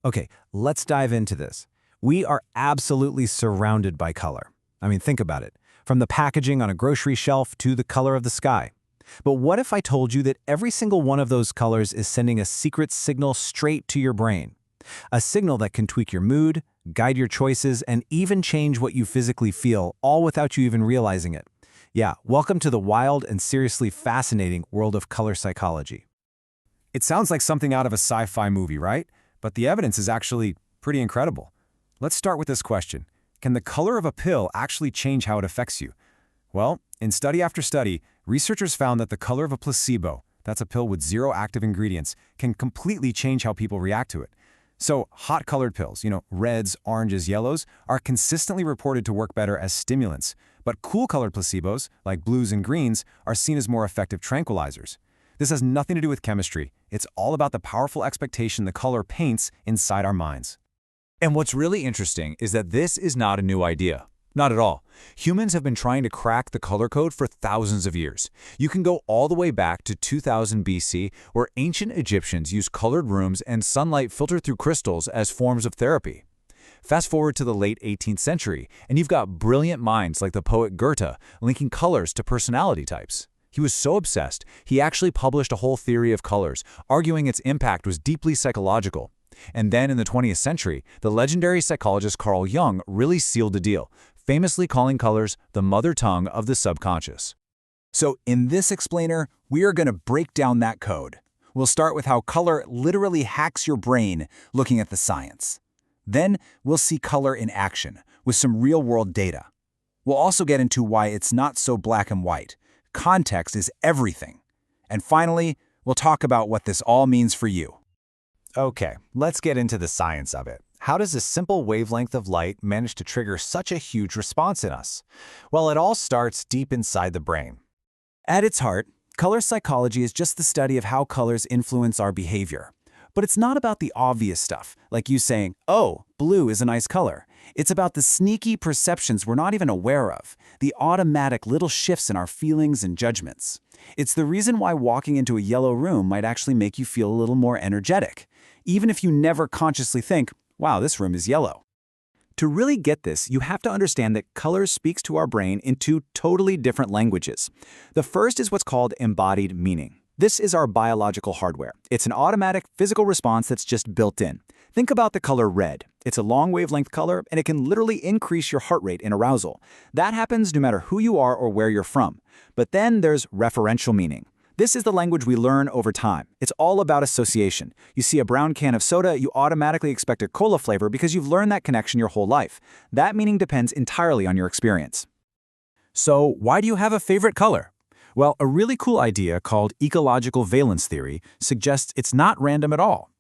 Okay, let's dive into this. We are absolutely surrounded by color. I mean, think about it. From the packaging on a grocery shelf to the color of the sky. But what if I told you that every single one of those colors is sending a secret signal straight to your brain? A signal that can tweak your mood, guide your choices, and even change what you physically feel, all without you even realizing it. Yeah, welcome to the wild and seriously fascinating world of color psychology. It sounds like something out of a sci-fi movie, right? But the evidence is actually pretty incredible. Let's start with this question. Can the color of a pill actually change how it affects you? Well, in study after study, researchers found that the color of a placebo, that's a pill with 0 active ingredients, can completely change how people react to it. So hot-colored pills, reds, oranges, yellows, are consistently reported to work better as stimulants. But cool-colored placebos, like blues and greens, are seen as more effective tranquilizers. This has nothing to do with chemistry. It's all about the powerful expectation the color paints inside our minds. And what's really interesting is that this is not a new idea. Not at all. Humans have been trying to crack the color code for thousands of years. You can go all the way back to 2000 BC, where ancient Egyptians used colored rooms and sunlight filtered through crystals as forms of therapy. Fast forward to the late 18th century, and you've got brilliant minds like the poet Goethe linking colors to personality types. He was so obsessed, he actually published a whole theory of colors, arguing its impact was deeply psychological. And then in the 20th century, the legendary psychologist Carl Jung really sealed the deal, famously calling colors the mother tongue of the subconscious. So in this explainer, we are going to break down that code. We'll start with how color literally hacks your brain, looking at the science. Then we'll see color in action, with some real-world data. We'll also get into why it's not so black and white. Context is everything. And finally, we'll talk about what this all means for you. Okay, let's get into the science of it. How does a simple wavelength of light manage to trigger such a huge response in us? Well, it all starts deep inside the brain. At its heart, color psychology is just the study of how colors influence our behavior. But it's not about the obvious stuff, like you saying, "Oh, blue is a nice color." It's about the sneaky perceptions we're not even aware of, the automatic little shifts in our feelings and judgments. It's the reason why walking into a yellow room might actually make you feel a little more energetic, even if you never consciously think, "Wow, this room is yellow." To really get this, you have to understand that color speaks to our brain in two totally different languages. The first is what's called embodied meaning. This is our biological hardware. It's an automatic physical response that's just built in. Think about the color red. It's a long wavelength color, and it can literally increase your heart rate in arousal. That happens no matter who you are or where you're from. But then there's referential meaning. This is the language we learn over time. It's all about association. You see a brown can of soda, you automatically expect a cola flavor because you've learned that connection your whole life. That meaning depends entirely on your experience. So, why do you have a favorite color? Well, a really cool idea called ecological valence theory suggests it's not random at all.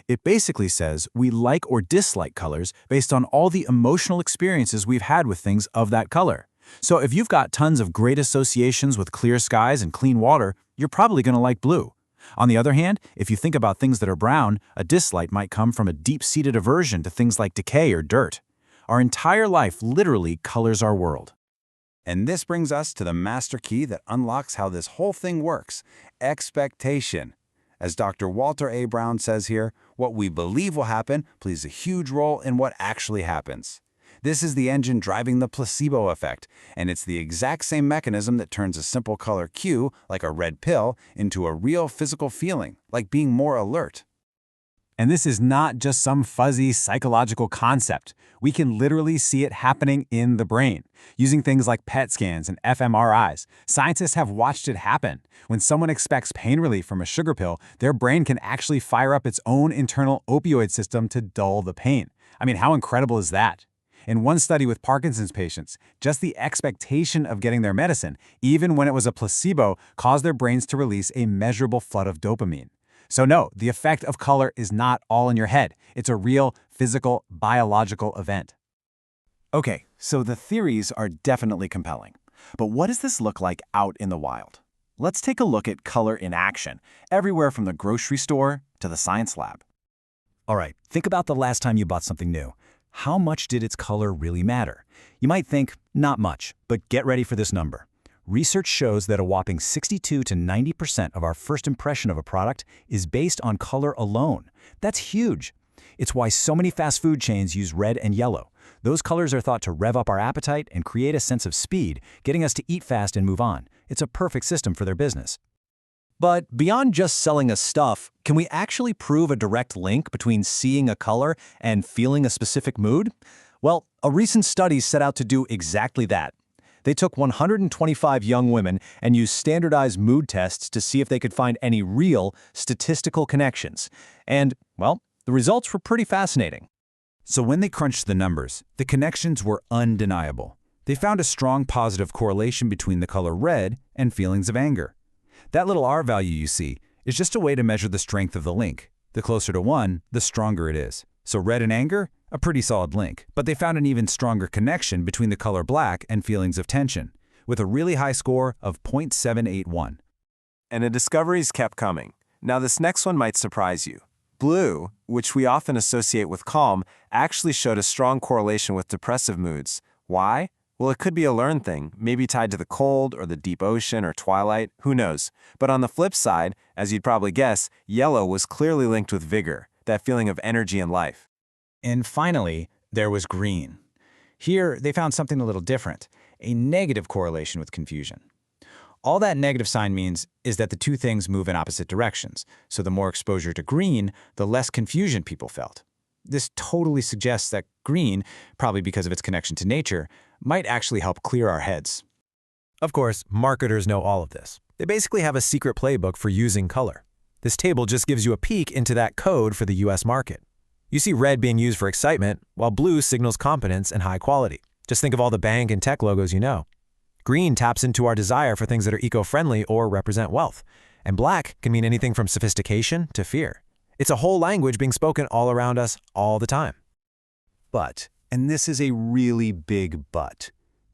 It basically says we like or dislike colors based on all the emotional experiences we've had with things of that color. So if you've got tons of great associations with clear skies and clean water, you're probably going to like blue. On the other hand, if you think about things that are brown, a dislike might come from a deep-seated aversion to things like decay or dirt. Our entire life literally colors our world. And this brings us to the master key that unlocks how this whole thing works: expectation. As Dr. Walter A. Brown says here, what we believe will happen plays a huge role in what actually happens. This is the engine driving the placebo effect, and it's the exact same mechanism that turns a simple color cue, like a red pill, into a real physical feeling, like being more alert. And this is not just some fuzzy psychological concept. We can literally see it happening in the brain. Using things like PET scans and fMRIs, scientists have watched it happen. When someone expects pain relief from a sugar pill, their brain can actually fire up its own internal opioid system to dull the pain. I mean, how incredible is that? In one study with Parkinson's patients, just the expectation of getting their medicine, even when it was a placebo, caused their brains to release a measurable flood of dopamine. So no, the effect of color is not all in your head. It's a real, physical, biological event. Okay, so the theories are definitely compelling. But what does this look like out in the wild? Let's take a look at color in action, everywhere from the grocery store to the science lab. All right, think about the last time you bought something new. How much did its color really matter? You might think, not much, but get ready for this number. Research shows that a whopping 62 to 90% of our first impression of a product is based on color alone. That's huge. It's why so many fast food chains use red and yellow. Those colors are thought to rev up our appetite and create a sense of speed, getting us to eat fast and move on. It's a perfect system for their business. But beyond just selling us stuff, can we actually prove a direct link between seeing a color and feeling a specific mood? Well, a recent study set out to do exactly that. They took 125 young women and used standardized mood tests to see if they could find any real statistical connections. And, well, the results were pretty fascinating. So when they crunched the numbers, the connections were undeniable. They found a strong positive correlation between the color red and feelings of anger. That little R value you see is just a way to measure the strength of the link. The closer to 1, the stronger it is. So red and anger, a pretty solid link. But they found an even stronger connection between the color black and feelings of tension, with a really high score of 0.781. And the discoveries kept coming. Now this next one might surprise you. Blue, which we often associate with calm, actually showed a strong correlation with depressive moods. Why? Well, it could be a learned thing, maybe tied to the cold or the deep ocean or twilight, who knows. But on the flip side, as you'd probably guess, yellow was clearly linked with vigor, that feeling of energy and life. And finally, there was green. Here, they found something a little different, a negative correlation with confusion. All that negative sign means is that the two things move in opposite directions, so the more exposure to green, the less confusion people felt. This totally suggests that green, probably because of its connection to nature, might actually help clear our heads. Of course, marketers know all of this. They basically have a secret playbook for using color. This table just gives you a peek into that code for the US market. You see red being used for excitement, while blue signals competence and high quality. Just think of all the bank and tech logos you know. Green taps into our desire for things that are eco-friendly or represent wealth. And black can mean anything from sophistication to fear. It's a whole language being spoken all around us all the time. But, and this is a really big but,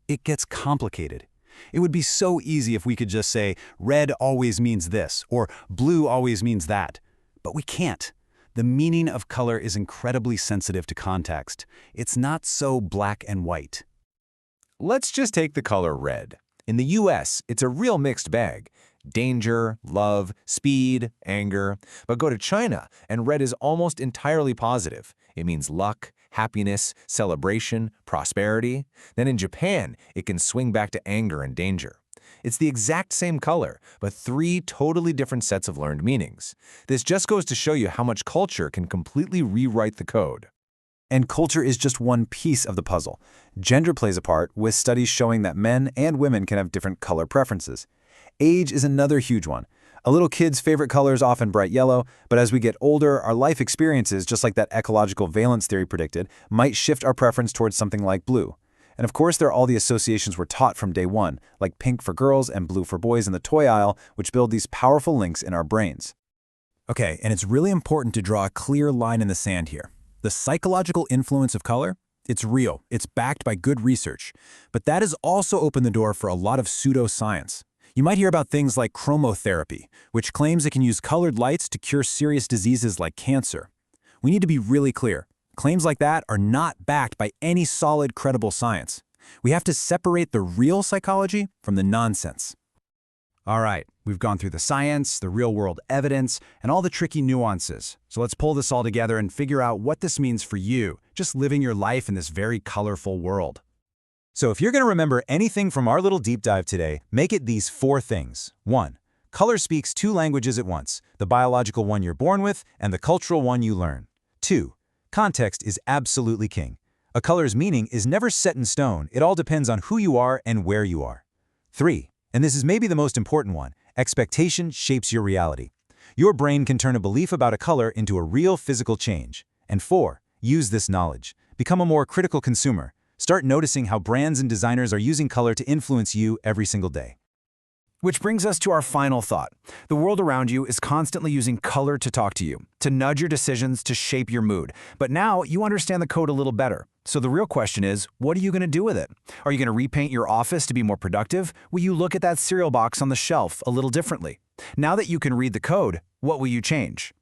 it gets complicated. It would be so easy if we could just say, red always means this, or blue always means that. But we can't. The meaning of color is incredibly sensitive to context. It's not so black and white. Let's just take the color red. In the US, it's a real mixed bag. Danger, love, speed, anger. But go to China, and red is almost entirely positive. It means luck, happiness, celebration, prosperity. Then in Japan, it can swing back to anger and danger. It's the exact same color, but 3 totally different sets of learned meanings. This just goes to show you how much culture can completely rewrite the code. And culture is just one piece of the puzzle. Gender plays a part, with studies showing that men and women can have different color preferences. Age is another huge one. A little kid's favorite color is often bright yellow, but as we get older, our life experiences, just like that ecological valence theory predicted, might shift our preference towards something like blue. And of course, there are all the associations we're taught from day one, like pink for girls and blue for boys in the toy aisle, which build these powerful links in our brains. Okay, and it's really important to draw a clear line in the sand here. The psychological influence of color, it's real, it's backed by good research, but that has also opened the door for a lot of pseudoscience. You might hear about things like chromotherapy, which claims it can use colored lights to cure serious diseases like cancer. We need to be really clear. Claims like that are not backed by any solid, credible science. We have to separate the real psychology from the nonsense. All right, we've gone through the science, the real-world evidence, and all the tricky nuances. So let's pull this all together and figure out what this means for you, just living your life in this very colorful world. So if you're going to remember anything from our little deep dive today, make it these 4 things. 1. Color speaks 2 languages at once, the biological one you're born with and the cultural one you learn. 2. Context is absolutely king. A color's meaning is never set in stone. It all depends on who you are and where you are. 3. And this is maybe the most important one, expectation shapes your reality. Your brain can turn a belief about a color into a real physical change. And 4. Use this knowledge. Become a more critical consumer. Start noticing how brands and designers are using color to influence you every single day. Which brings us to our final thought. The world around you is constantly using color to talk to you, to nudge your decisions, to shape your mood. But now you understand the code a little better. So the real question is, what are you going to do with it? Are you going to repaint your office to be more productive? Will you look at that cereal box on the shelf a little differently? Now that you can read the code, what will you change?